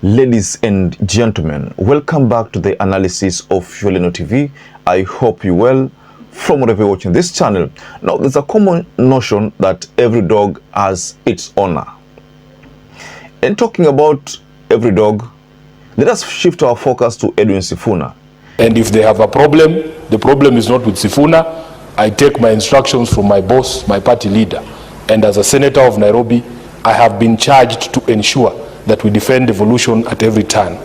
Ladies and gentlemen, welcome back to the analysis of YOLENO TV. I hope you well from wherever you're watching this channel. Now, there's a common notion that every dog has its owner. And talking about every dog, let us shift our focus to Edwin Sifuna. And if they have a problem, the problem is not with Sifuna. I take my instructions from my boss, my party leader. And as a senator of Nairobi, I have been charged to ensure that we defend devolution at every turn.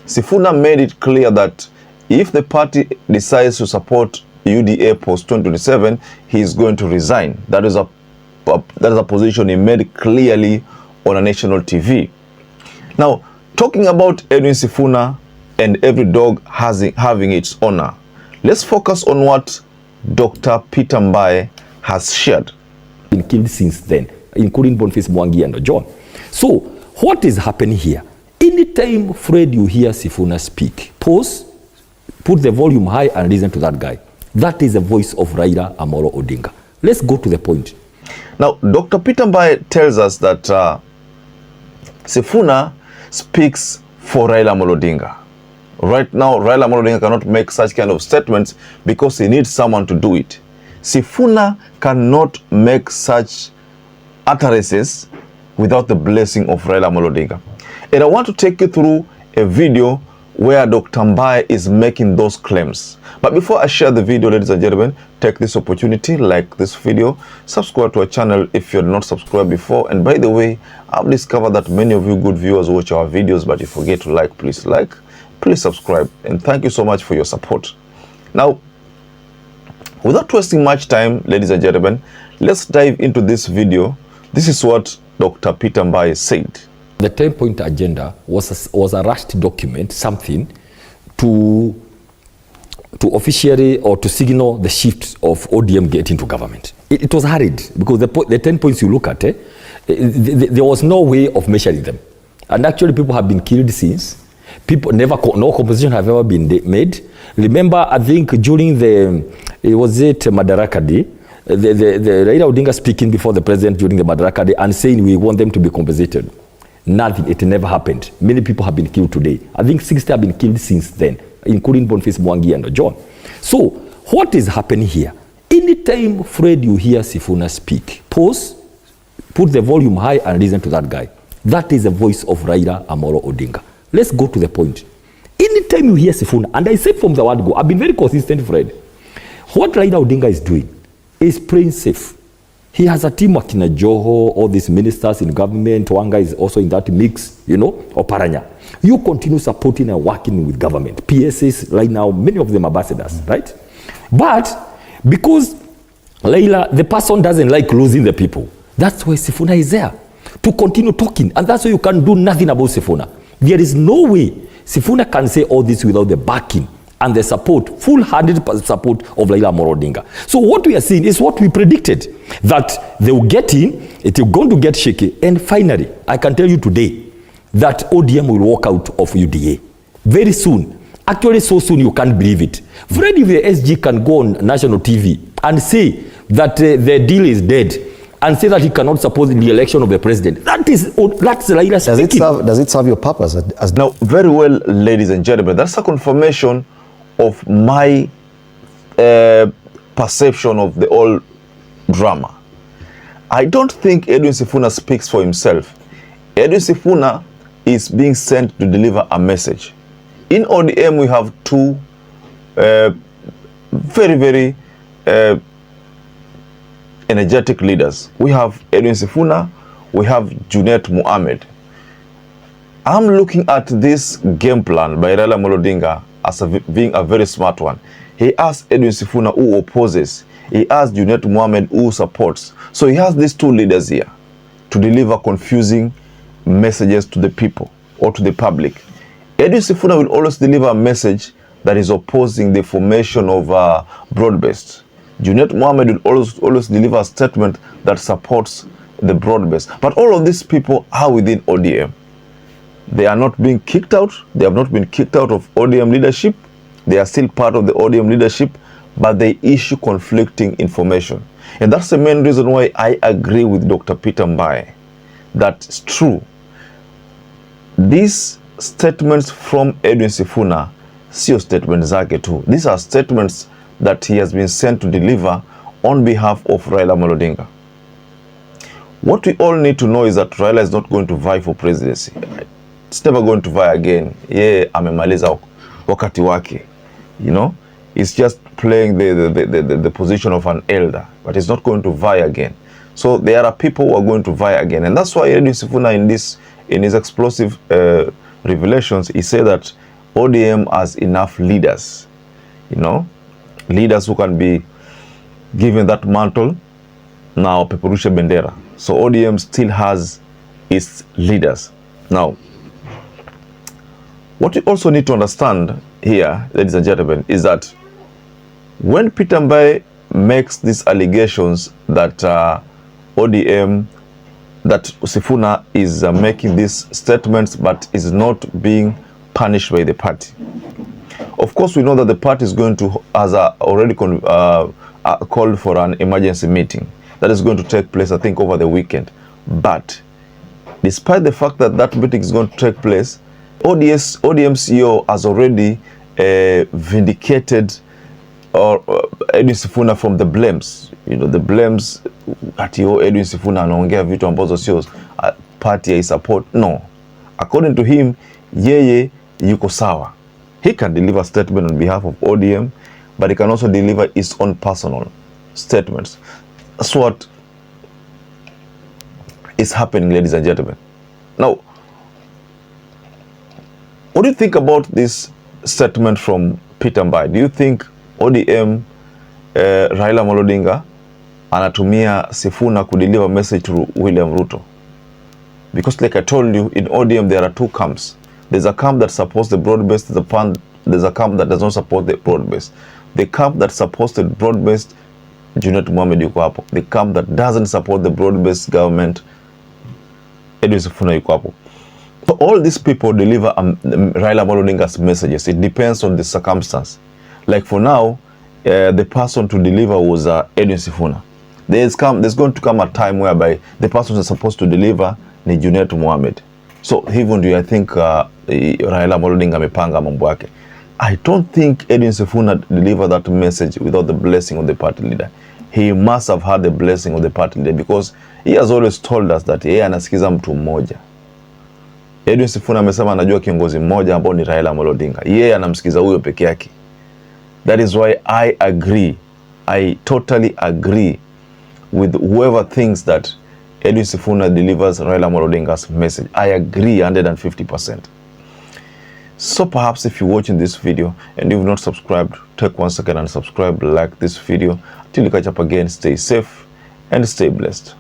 Sifuna made it clear that if the party decides to support UDA post 2027, he is going to resign. That is a position he made clearly on a national TV. Now, talking about Edwin Sifuna and every dog having its owner, let's focus on what Dr. Peter MBAE has shared. Been killed since then, including Boniface Mwangi and John. So, what is happening here? Anytime, Fred, you hear Sifuna speak, pause, put the volume high and listen to that guy. That is the voice of Raila Amolo Odinga. Let's go to the point. Now, Dr. Peter MBAE tells us that Sifuna speaks for Raila Amolo Odinga. Right now, Raila Amolo Odinga cannot make such kind of statements because he needs someone to do it. Sifuna cannot make such utterances without the blessing of Raila Amolo Odinga. And I want to take you through a video where Dr. MBAE is making those claims. But before I share the video, ladies and gentlemen, take this opportunity, like this video, subscribe to our channel if you're not subscribed before. And by the way, I've discovered that many of you good viewers watch our videos, but you forget to like, please subscribe. And thank you so much for your support. Now, without wasting much time, ladies and gentlemen, let's dive into this video. This is what Dr. Peter MBAE said. The 10-point agenda was a rushed document, something to officially or to signal the shift of ODM getting to government. It was hurried because the 10 points you look at, there was no way of measuring them. And actually people have been killed since. No composition have ever been made. Remember, I think during Madaraka Day, the Raila Odinga speaking before the president during the Madaraka Day and saying we want them to be compensated. Nothing, it never happened. Many people have been killed today. I think 60 have been killed since then, including Boniface Mwangi and John. So, what is happening here? Anytime, Fred, you hear Sifuna speak, pause, put the volume high and listen to that guy. That is the voice of Raila Amolo Odinga. Let's go to the point. Anytime you hear Sifuna, and I said from the word go, I've been very consistent, Fred. What Raila Odinga is doing is playing safe. He has a team working at Joho, all these ministers in government. Wanga is also in that mix, Oparanya. You continue supporting and working with government. PSAs right now, many of them ambassadors, right? But because Raila, the person doesn't like losing the people, that's why Sifuna is there, to continue talking. And that's why you can do nothing about Sifuna. There is no way Sifuna can say all this without the backing and the support, full-handed support of Raila Amolo Odinga. So what we are seeing is what we predicted, that they will get in, it is going to get shaky, and finally, I can tell you today, that ODM will walk out of UDA. Very soon. Actually, so soon you can't believe it. Fred, if the SG can go on national TV and say that the deal is dead, and say that he cannot support the election of the president, that's Raila speaking. Does it serve your purpose? Now, very well, ladies and gentlemen, that's a confirmation of my perception of the whole drama. I don't think Edwin Sifuna speaks for himself. Edwin Sifuna is being sent to deliver a message. In ODM, we have two very energetic leaders. We have Edwin Sifuna, we have Junet Mohammed. I'm looking at this game plan by Raila Amolo Odinga as being a very smart one. He has Edwin Sifuna who opposes. He has Junet Mohammed who supports. So he has these two leaders here to deliver confusing messages to the people or to the public. Edwin Sifuna will always deliver a message that is opposing the formation of broad-based. Junet Mohammed will always deliver a statement that supports the broad-based. But all of these people are within ODM. They are not being kicked out. They have not been kicked out of ODM leadership. They are still part of the ODM leadership, but they issue conflicting information. And that's the main reason why I agree with Dr. Peter MBAE that it's true. these statements from Edwin Sifuna sio statements zake tu. These are statements that he has been sent to deliver on behalf of Raila Odinga. What we all need to know is that Raila is not going to vie for presidency. It's never going to vie again. Yeah, amemaliza wakati wake. You know, he's just playing the position of an elder, but he's not going to vie again. So there are people who are going to vie again, and that's why Edwin Sifuna in his explosive revelations, he said that ODM has enough leaders, you know, leaders who can be given that mantle now peperushe bendera. So ODM still has its leaders. Now, what you also need to understand here, ladies and gentlemen, is that when Peter MBAE makes these allegations that ODM, that Sifuna is making these statements but is not being punished by the party. Of course, we know that the party is going to, has already called for an emergency meeting that is going to take place, I think, over the weekend. But despite the fact that that meeting is going to take place, ODM CEO has already vindicated Edwin Sifuna from the blames. You know, the blames ati Edwin Sifuna anaongea vitu ambazo sio party ya support. No. According to him, yeye yuko sawa. He can deliver a statement on behalf of ODM, but he can also deliver his own personal statements. That's what is happening, ladies and gentlemen. Now, what do you think about this statement from Peter MBAE? Do you think ODM Raila Odinga anatumia Sifuna kudeliver message to William Ruto? Because like I told you, in ODM there are two camps. There's a camp that supports the broad-based, there's a camp that does not support the broad-based. The camp that supports the broad-based, Junet Mohamed yuko hapo. The camp that doesn't support the broad-based government, Edwin Sifuna yuko hapo. So all these people deliver Raila Odinga's messages. It depends on the circumstance. Like for now, the person to deliver was Edwin Sifuna. There's going to come a time whereby the person who's supposed to deliver ni Junet Mohamed. So even do I think Raila Odinga amepanga mambo yake. I don't think Edwin Sifuna delivered that message without the blessing of the party leader. He must have had the blessing of the party leader because he has always told us that yeye anasikiza mtu mmoja. Edwin Sifuna amesema anajua kiongozi mmoja ambao ni Raila Odinga. Yeye anamsikiza huyo peke yake. That is why I agree. I totally agree with whoever thinks that Edwin Sifuna delivers Raila Odinga's message. I agree 150%. So perhaps if you're watching this video and you've not subscribed, take 1 second and subscribe, like this video. Till you catch up again, stay safe and stay blessed.